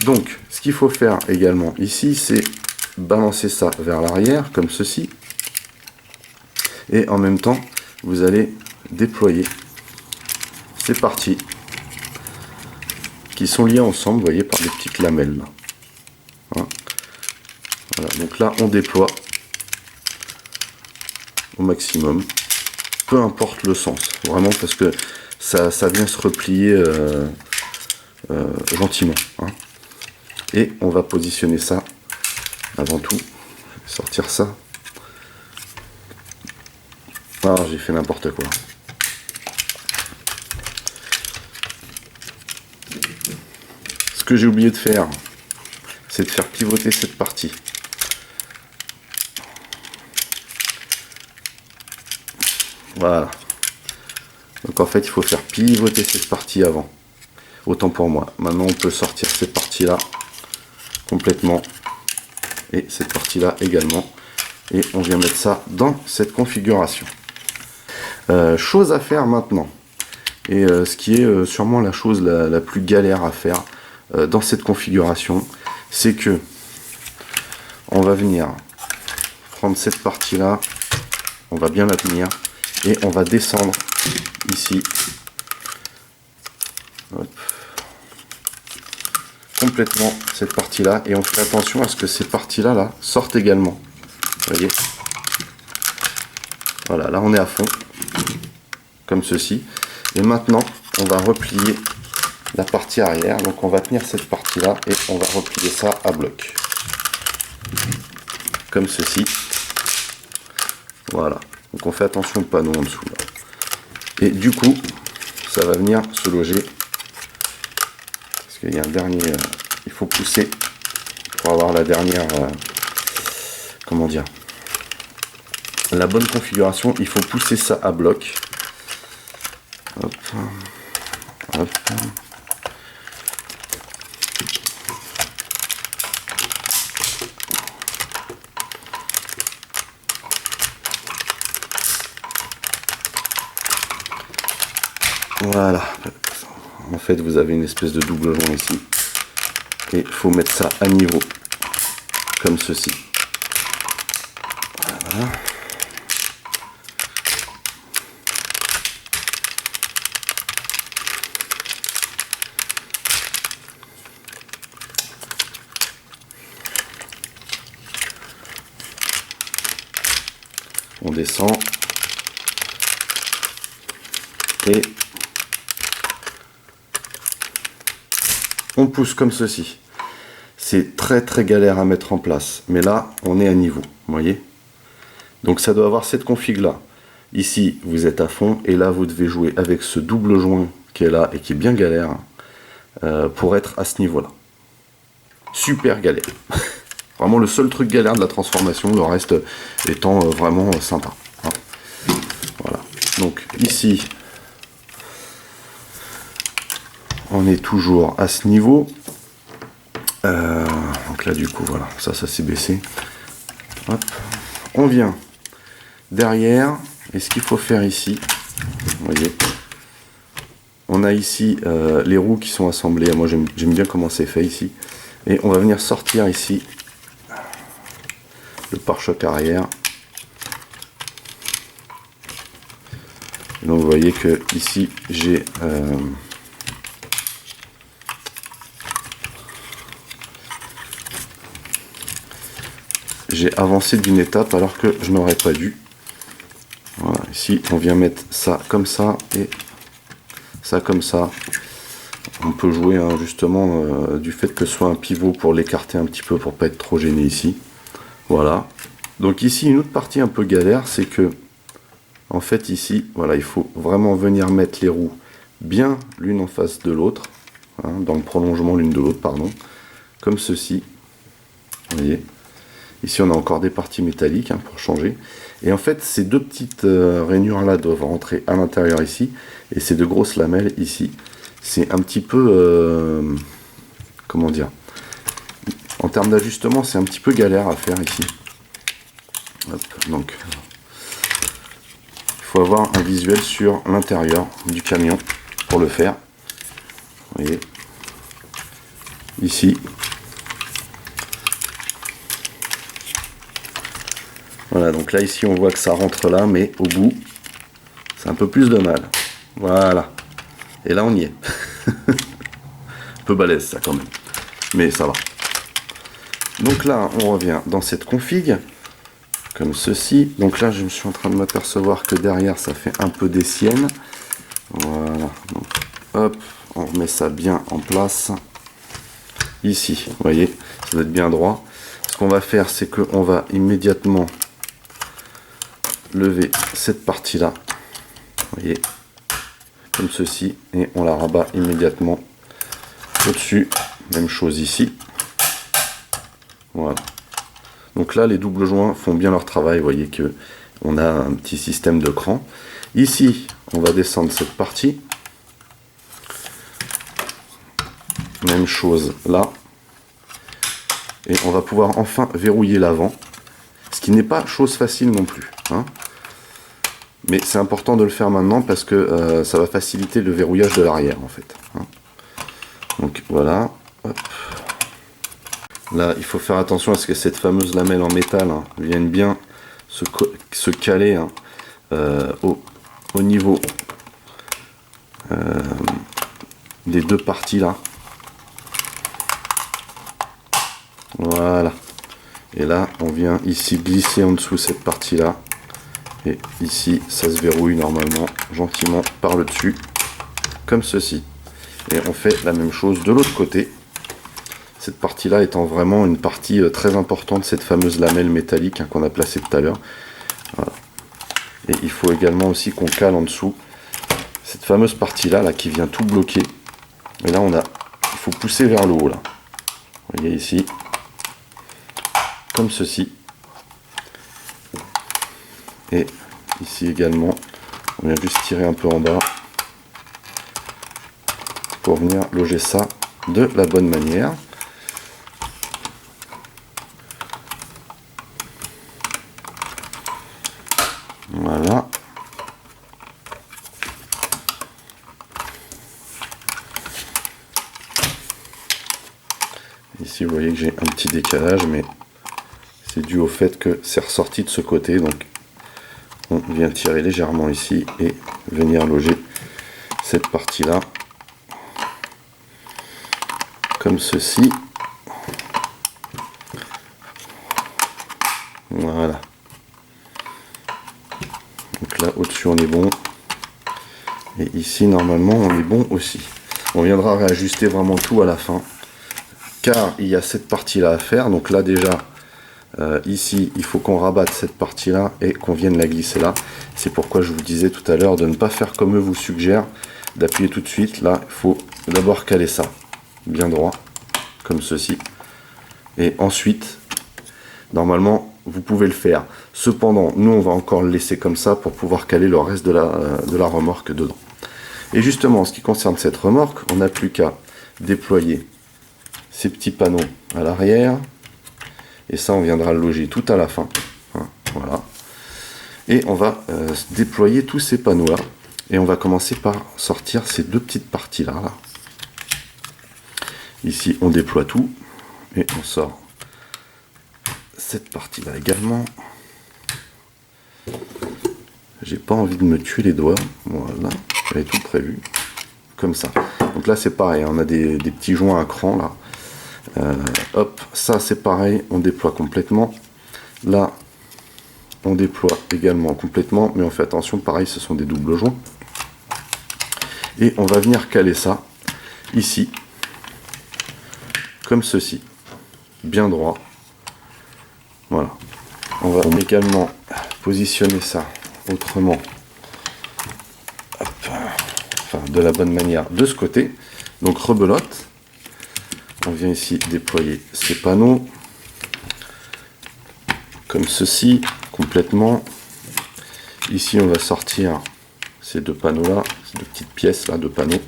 Donc, ce qu'il faut faire également ici, c'est balancer ça vers l'arrière, comme ceci. Et en même temps, vous allez déployer ces parties qui sont liées ensemble, vous voyez, par des petites lamelles. Là. Hein. Voilà, donc là, on déploie au maximum, peu importe le sens, vraiment, parce que ça vient se replier gentiment. Hein. Et on va positionner ça, avant tout, sortir ça. Ah, j'ai fait n'importe quoi. Ce que j'ai oublié de faire, c'est de faire pivoter cette partie. Voilà. Donc en fait, il faut faire pivoter cette partie avant. Autant pour moi. Maintenant, on peut sortir cette partie-là complètement. Et cette partie-là également. Et on vient mettre ça dans cette configuration. Chose à faire maintenant. Et ce qui est sûrement la chose la plus galère à faire dans cette configuration, c'est que on va venir prendre cette partie-là, on va bien la tenir. Et on va descendre ici. Hop. Complètement cette partie-là. Et on fait attention à ce que ces parties-là là, sortent également. Vous voyez. Voilà, là on est à fond. Comme ceci. Et maintenant, on va replier la partie arrière. Donc on va tenir cette partie-là et on va replier ça à bloc. Comme ceci. Voilà. Donc on fait attention au panneau en dessous. Là. Et du coup, ça va venir se loger. Parce qu'il y a un dernier... il faut pousser pour avoir la dernière... comment dire, la bonne configuration. Il faut pousser ça à bloc. Hop. Hop. Voilà, en fait vous avez une espèce de double joint ici et il faut mettre ça à niveau comme ceci. Voilà. On descend et on pousse comme ceci. C'est très galère à mettre en place, mais là on est à niveau, vous voyez. Donc ça doit avoir cette config là. Ici vous êtes à fond et là vous devez jouer avec ce double joint qui est là et qui est bien galère pour être à ce niveau là. Super galère. Vraiment le seul truc galère de la transformation, le reste étant vraiment sympa. Hein. Voilà. Donc ici on est toujours à ce niveau. Donc là du coup voilà, ça s'est baissé. Hop. On vient derrière. Et ce qu'il faut faire ici, vous voyez, on a ici les roues qui sont assemblées. Moi j'aime bien comment c'est fait ici. Et on va venir sortir ici le pare-choc arrière. Donc vous voyez que ici j'ai avancé d'une étape alors que je n'aurais pas dû. Voilà, ici on vient mettre ça comme ça et ça comme ça. On peut jouer hein, justement du fait que ce soit un pivot pour l'écarter un petit peu pour pas être trop gêné ici. Voilà. Donc ici une autre partie un peu galère, c'est que en fait ici voilà, il faut vraiment venir mettre les roues bien l'une en face de l'autre, hein, dans le prolongement l'une de l'autre, pardon, comme ceci. Vous voyez. Ici on a encore des parties métalliques hein, pour changer. Et en fait ces deux petites rainures là doivent rentrer à l'intérieur ici. Et ces deux grosses lamelles ici, c'est un petit peu... comment dire, en termes d'ajustement c'est un petit peu galère à faire ici. Hop, donc il faut avoir un visuel sur l'intérieur du camion pour le faire. Vous voyez, ici. Voilà, donc là ici on voit que ça rentre là, mais au bout, c'est un peu plus de mal. Voilà. Et là on y est. Un peu balèze ça quand même. Mais ça va. Donc là on revient dans cette config. Comme ceci. Donc là je me suis en train de m'apercevoir que derrière ça fait un peu des siennes. Voilà. Donc, hop, on remet ça bien en place. Ici, vous voyez, ça doit être bien droit. Ce qu'on va faire, c'est qu'on va immédiatement lever cette partie-là. Vous voyez, comme ceci. Et on la rabat immédiatement au-dessus. Même chose ici. Voilà. Donc là, les doubles joints font bien leur travail. Vous voyez que on a un petit système de cran. Ici, on va descendre cette partie. Même chose là. Et on va pouvoir enfin verrouiller l'avant. Ce qui n'est pas chose facile non plus. Hein. Mais c'est important de le faire maintenant parce que ça va faciliter le verrouillage de l'arrière en fait. Hein. Donc voilà. Hop. Là, il faut faire attention à ce que cette fameuse lamelle en métal vienne bien se caler au niveau des deux parties là. Voilà. Et là, on vient ici glisser en dessous cette partie là. Et ici, ça se verrouille normalement, gentiment par le dessus, comme ceci. Et on fait la même chose de l'autre côté. Cette partie-là étant vraiment une partie très importante, cette fameuse lamelle métallique qu'on a placée tout à l'heure. Voilà. Et il faut également aussi qu'on cale en dessous cette fameuse partie-là là, qui vient tout bloquer. Et là, il faut pousser vers le haut. Là. Vous voyez ici, comme ceci. Et ici également, on vient juste tirer un peu en bas pour venir loger ça de la bonne manière. Voilà. Ici, vous voyez que j'ai un petit décalage, mais c'est dû au fait que c'est ressorti de ce côté. Donc, on vient tirer légèrement ici et venir loger cette partie-là. Comme ceci. Voilà. Donc là, au-dessus, on est bon. Et ici, normalement, on est bon aussi. On viendra réajuster vraiment tout à la fin. Car il y a cette partie-là à faire. Donc là, déjà, ici, il faut qu'on rabatte cette partie-là et qu'on vienne la glisser là. C'est pourquoi je vous disais tout à l'heure de ne pas faire comme eux vous suggèrent, d'appuyer tout de suite. Là, il faut d'abord caler ça. Bien droit, comme ceci. Et ensuite, normalement, vous pouvez le faire. Cependant, nous, on va encore le laisser comme ça pour pouvoir caler le reste de la remorque dedans. Et justement, en ce qui concerne cette remorque, on n'a plus qu'à déployer ces petits panneaux à l'arrière. Et ça, on viendra le loger tout à la fin. Hein, voilà. Et on va déployer tous ces panneaux-là. Et on va commencer par sortir ces deux petites parties-là. Là. Ici, on déploie tout. Et on sort cette partie-là également. J'ai pas envie de me tuer les doigts. Voilà, j'avais tout prévu. Comme ça. Donc là, c'est pareil. On a des petits joints à cran là. Hop, ça c'est pareil. On déploie complètement. Là, on déploie également complètement. Mais on fait attention, pareil, ce sont des doubles joints. Et on va venir caler ça ici. Comme ceci. Bien droit. Voilà. On va également positionner ça autrement. Hop. Enfin, de la bonne manière de ce côté. Donc rebelote. On vient ici déployer ces panneaux. Comme ceci, complètement. Ici, on va sortir ces deux panneaux-là. Ces deux petites pièces là de panneaux.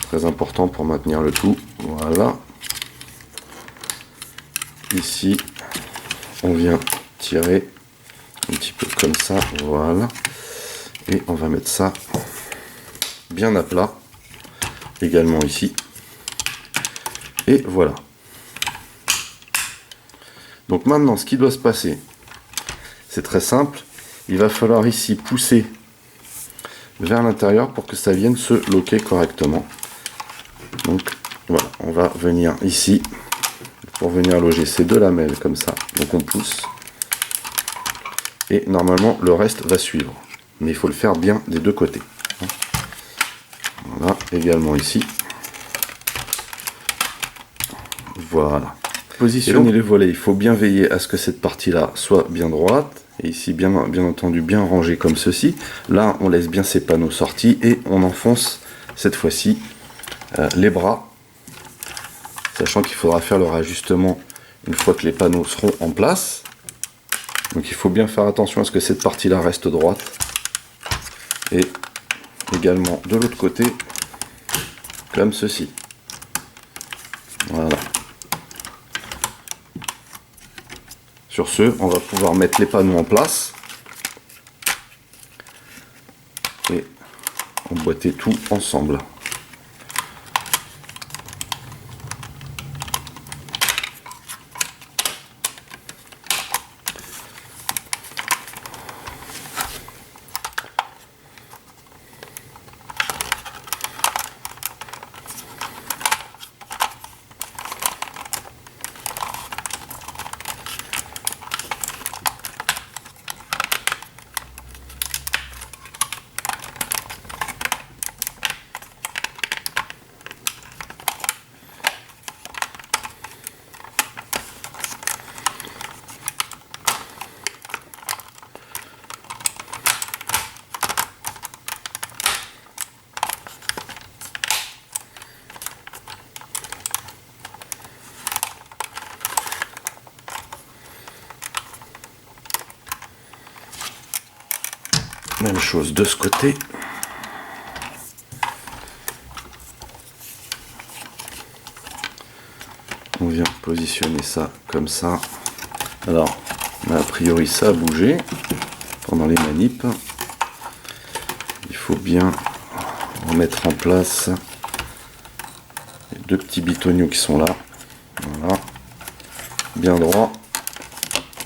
Très important pour maintenir le tout. Voilà. Ici, on vient tirer un petit peu comme ça, voilà. Et on va mettre ça bien à plat, également ici. Et voilà. Donc maintenant, ce qui doit se passer, c'est très simple. Il va falloir ici pousser vers l'intérieur pour que ça vienne se loquer correctement. Donc voilà, on va venir ici pour venir loger ces deux lamelles comme ça. Donc on pousse. Et normalement, le reste va suivre. Mais il faut le faire bien des deux côtés. Voilà, également ici. Voilà. Positionner les volets, il faut bien veiller à ce que cette partie-là soit bien droite. Et ici, bien entendu, bien rangé comme ceci. Là, on laisse bien ces panneaux sortis et on enfonce cette fois-ci les bras. Sachant qu'il faudra faire leur ajustement une fois que les panneaux seront en place. Donc il faut bien faire attention à ce que cette partie-là reste droite. Et également de l'autre côté, comme ceci. Voilà. Sur ce, on va pouvoir mettre les panneaux en place et emboîter tout ensemble. Même chose de ce côté. On vient positionner ça comme ça. Alors, a priori ça a bougé pendant les manips. Il faut bien remettre en place les deux petits bitoniaux qui sont là. Voilà. Bien droit.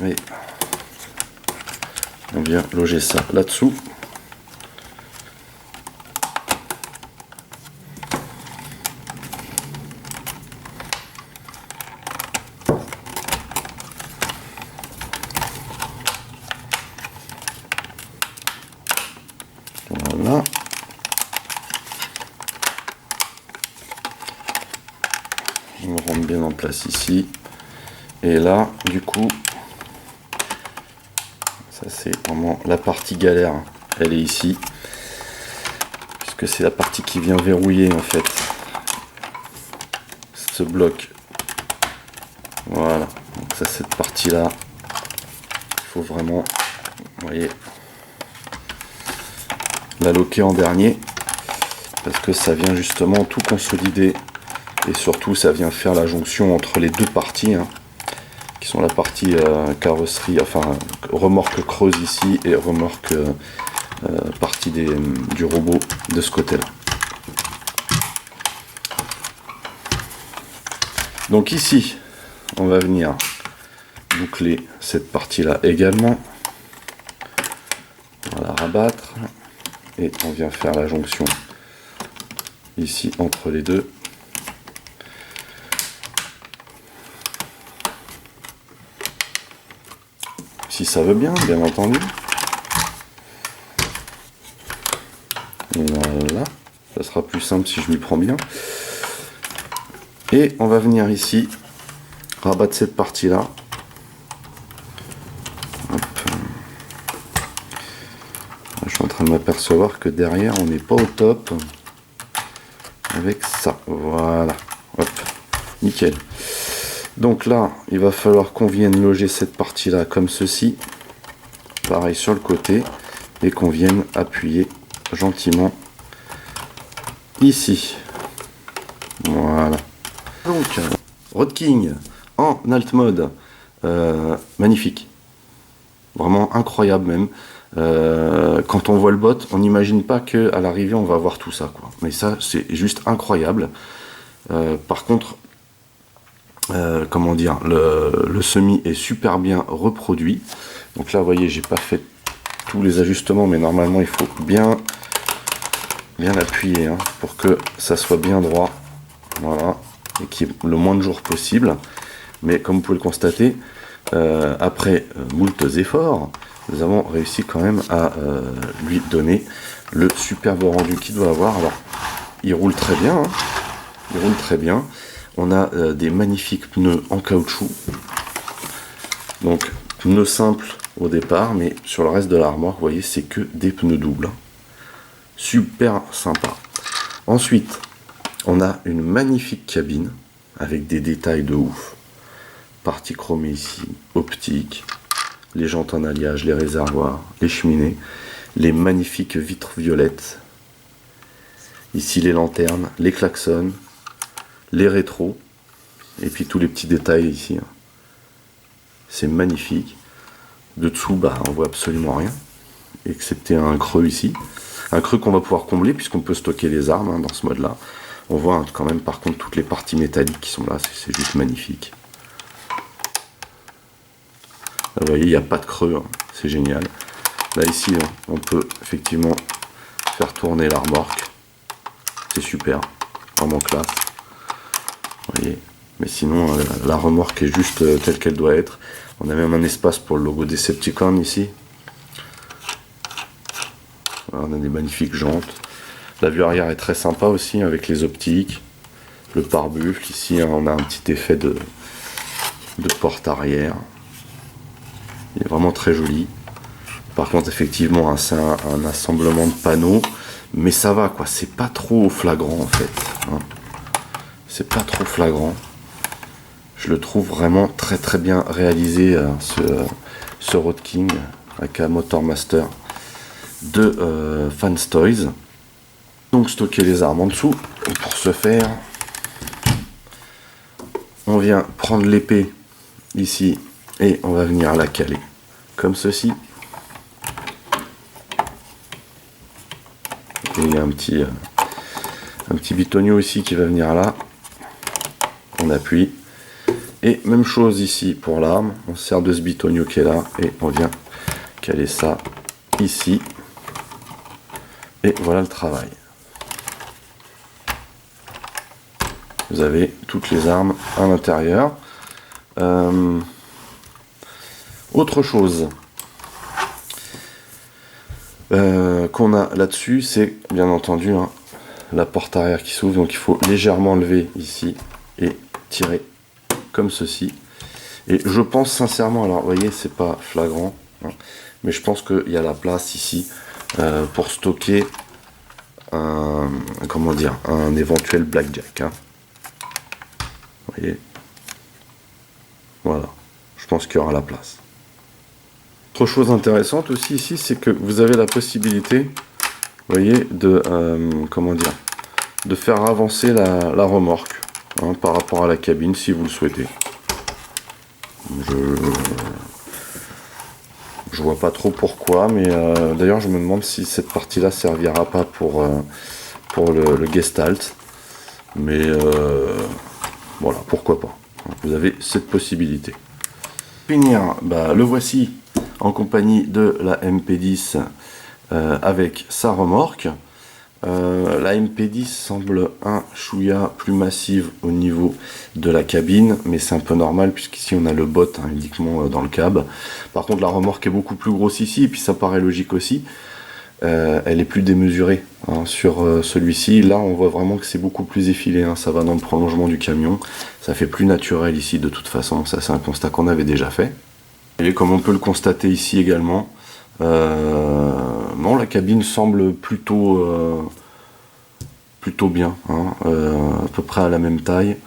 Et on vient loger ça là-dessous. Voilà. On rentre bien en place ici. Et là, du coup, ça c'est vraiment la partie galère. Elle est ici. Puisque c'est la partie qui vient verrouiller en fait ce bloc. Voilà. Donc ça, cette partie-là, il faut vraiment, vous voyez, la loquer en dernier. Parce que ça vient justement tout consolider. Et surtout, ça vient faire la jonction entre les deux parties. Qui sont la partie carrosserie, enfin remorque creuse ici et remorque partie du robot de ce côté là. Donc ici on va venir boucler cette partie là également, on va la rabattre et on vient faire la jonction ici entre les deux. Si ça veut bien entendu. Voilà, ça sera plus simple si je m'y prends bien. Et on va venir ici rabattre cette partie là. Je suis en train de m'apercevoir que derrière on n'est pas au top avec ça. Voilà, hop, nickel. Donc là, il va falloir qu'on vienne loger cette partie-là comme ceci. Pareil sur le côté. Et qu'on vienne appuyer gentiment ici. Voilà. Donc, Road King en alt mode. Magnifique. Vraiment incroyable même. Quand on voit le bot, on n'imagine pas qu'à l'arrivée on va voir tout ça, quoi. Mais ça, c'est juste incroyable. Par contre, comment dire, le semi est super bien reproduit. Donc là, vous voyez, j'ai pas fait tous les ajustements, mais normalement, il faut bien appuyer, hein, pour que ça soit bien droit. Voilà, et qu'il y ait le moins de jours possible. Mais comme vous pouvez le constater, après moult efforts, nous avons réussi quand même à lui donner le superbe rendu qu'il doit avoir. Alors, il roule très bien, hein. Il roule très bien. On a des magnifiques pneus en caoutchouc. Donc, pneus simples au départ, mais sur le reste de la remorque, vous voyez, c'est que des pneus doubles. Super sympa. Ensuite, on a une magnifique cabine avec des détails de ouf. Partie chromée ici, optique, les jantes en alliage, les réservoirs, les cheminées, les magnifiques vitres violettes. Ici les lanternes, les klaxons, les rétros, et puis tous les petits détails ici. C'est magnifique. De dessous, bah, on voit absolument rien, excepté un creux ici. Un creux qu'on va pouvoir combler puisqu'on peut stocker les armes, hein, dans ce mode-là. On voit, hein, quand même par contre toutes les parties métalliques qui sont là, c'est juste magnifique. Là, vous voyez, il n'y a pas de creux, hein, c'est génial. Là ici, hein, on peut effectivement faire tourner la remorque. C'est super, vraiment classe. Vous voyez, mais sinon la remorque est juste telle qu'elle doit être. On a même un espace pour le logo Decepticon ici. Voilà, on a des magnifiques jantes. La vue arrière est très sympa aussi avec les optiques. Le pare-buffle ici, hein, on a un petit effet de porte arrière. Il est vraiment très joli. Par contre, effectivement, hein, c'est un assemblement de panneaux, mais ça va, quoi. C'est pas trop flagrant en fait, hein. C'est pas trop flagrant. Je le trouve vraiment très très bien réalisé, ce Road King avec un Motor Master de Fans Toys. Donc stocker les armes en dessous. Et pour ce faire, on vient prendre l'épée ici et on va venir la caler comme ceci. Et il y a un petit bitonio ici qui va venir là. On appuie. Et même chose ici pour l'arme. On sert de ce bitonio qui est là et on vient caler ça ici. Et voilà le travail. Vous avez toutes les armes à l'intérieur. Autre chose qu'on a là-dessus, c'est bien entendu, hein, la porte arrière qui s'ouvre. Donc il faut légèrement lever ici et tirer comme ceci. Et je pense sincèrement, alors vous voyez, c'est pas flagrant, hein, mais je pense qu'il y a la place ici pour stocker un éventuel blackjack, hein. Vous voyez, voilà, je pense qu'il y aura la place. Autre chose intéressante aussi ici, c'est que vous avez la possibilité, vous voyez, de de faire avancer la remorque, hein, par rapport à la cabine si vous le souhaitez. Je vois pas trop pourquoi, mais d'ailleurs je me demande si cette partie là servira pas pour le Gestalt, mais voilà, pourquoi pas. Vous avez cette possibilité. Pour finir, bah, le voici en compagnie de la MP10 avec sa remorque. La MP10 semble un chouïa plus massive au niveau de la cabine, mais c'est un peu normal puisqu'ici on a le bot, hein, uniquement dans le cab. Par contre la remorque est beaucoup plus grosse ici, et puis ça paraît logique aussi. Elle est plus démesurée, hein, sur celui-ci. Là on voit vraiment que c'est beaucoup plus effilé, hein, ça va dans le prolongement du camion. Ça fait plus naturel ici de toute façon, ça c'est un constat qu'on avait déjà fait. Et comme on peut le constater ici également, non, la cabine semble plutôt bien, hein, à peu près à la même taille.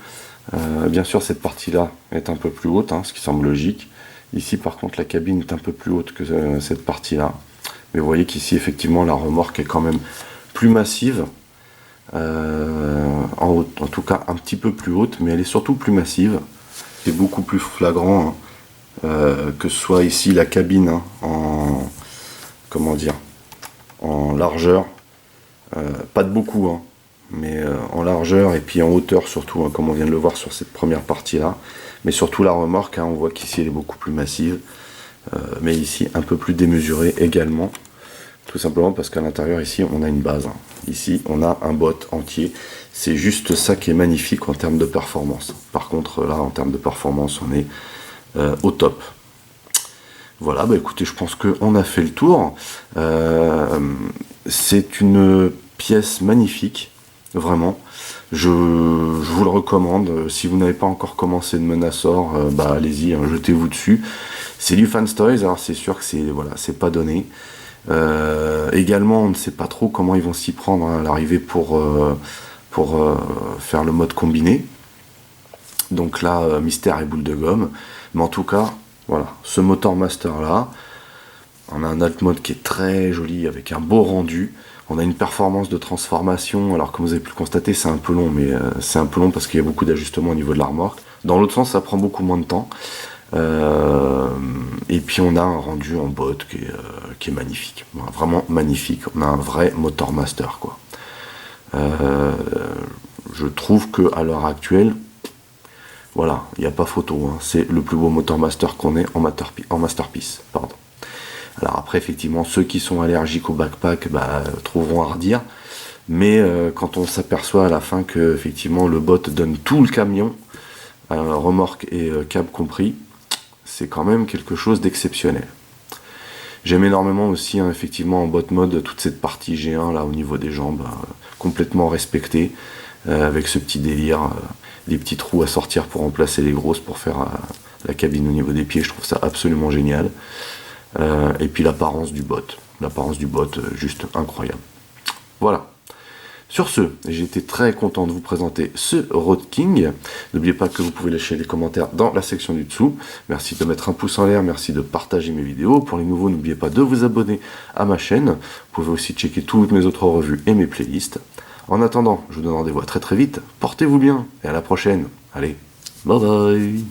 Bien sûr cette partie là est un peu plus haute, hein, ce qui semble logique. Ici par contre la cabine est un peu plus haute que cette partie là, mais vous voyez qu'ici effectivement la remorque est quand même plus massive, en tout cas un petit peu plus haute, mais elle est surtout plus massive. C'est beaucoup plus flagrant, hein, que ce soit ici la cabine, hein, comment dire, en largeur, pas de beaucoup, hein, mais en largeur et puis en hauteur surtout, hein, comme on vient de le voir sur cette première partie-là. Mais surtout la remorque, hein, on voit qu'ici elle est beaucoup plus massive, mais ici un peu plus démesurée également. Tout simplement parce qu'à l'intérieur ici on a une base, hein. Ici on a un bot entier, c'est juste ça qui est magnifique en termes de performance. Par contre là en termes de performance on est au top. Voilà, bah écoutez, je pense qu'on a fait le tour. C'est une pièce magnifique, vraiment. Je vous le recommande. Si vous n'avez pas encore commencé de Menasor, bah allez-y, hein, jetez-vous dessus. C'est du Fans Toys, alors c'est sûr que c'est pas donné. Également, on ne sait pas trop comment ils vont s'y prendre à l'arrivée pour faire le mode combiné. Donc là, mystère et boule de gomme. Mais en tout cas, voilà, ce Motor Master là, on a un alt mode qui est très joli avec un beau rendu. On a une performance de transformation. Alors comme vous avez pu le constater, c'est un peu long, mais c'est un peu long parce qu'il y a beaucoup d'ajustements au niveau de la remorque. Dans l'autre sens, ça prend beaucoup moins de temps. Et puis on a un rendu en botte qui est magnifique, vraiment magnifique. On a un vrai Motor Master, quoi. Je trouve que à l'heure actuelle, voilà, il n'y a pas photo, hein. C'est le plus beau Motor Master qu'on ait en Masterpiece, pardon. Alors après, effectivement, ceux qui sont allergiques au backpack trouveront à redire, mais quand on s'aperçoit à la fin que effectivement le bot donne tout le camion, remorque et cab compris, c'est quand même quelque chose d'exceptionnel. J'aime énormément aussi, hein, effectivement, en bot mode, toute cette partie G1 là au niveau des jambes, complètement respectée, avec ce petit délire, des petits trous à sortir pour remplacer les grosses pour faire la cabine au niveau des pieds. Je trouve ça absolument génial. Et puis l'apparence du bot, juste incroyable. Voilà. Sur ce, j'ai été très content de vous présenter ce Road King. N'oubliez pas que vous pouvez lâcher les commentaires dans la section du dessous. Merci de mettre un pouce en l'air, merci de partager mes vidéos. Pour les nouveaux, n'oubliez pas de vous abonner à ma chaîne. Vous pouvez aussi checker toutes mes autres revues et mes playlists. En attendant, je vous donne rendez-vous à très très vite. Portez-vous bien et à la prochaine. Allez, bye bye.